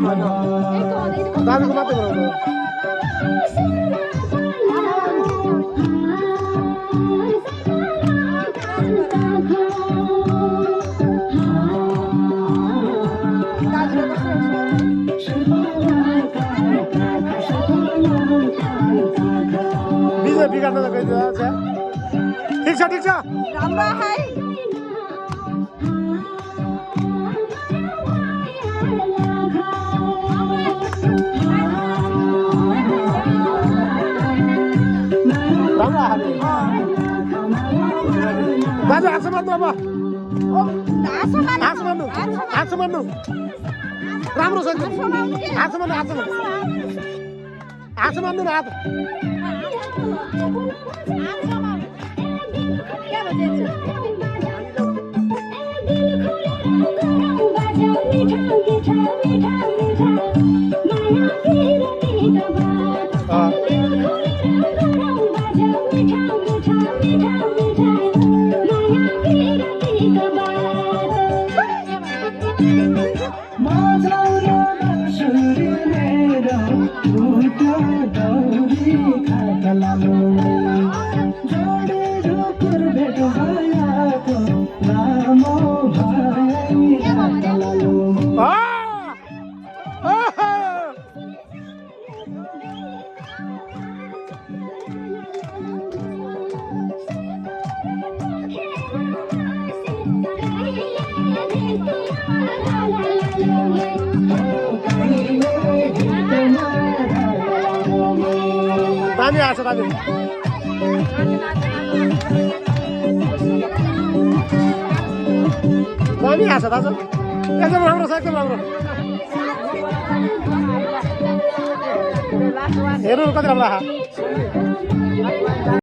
दामीको मात्रै बनाउँनु बिजय बिगार्न त गइदिन्छ ठिक छ राम्रो है दाजु हात मान्नु अब हात मान्नु राम्रो छ हात मान्नु न हात दामी आछ दामी दामी आछ दाजु एकदम राम्रो छ एकदम राम्रो हेर्नु कति राम्रो आछ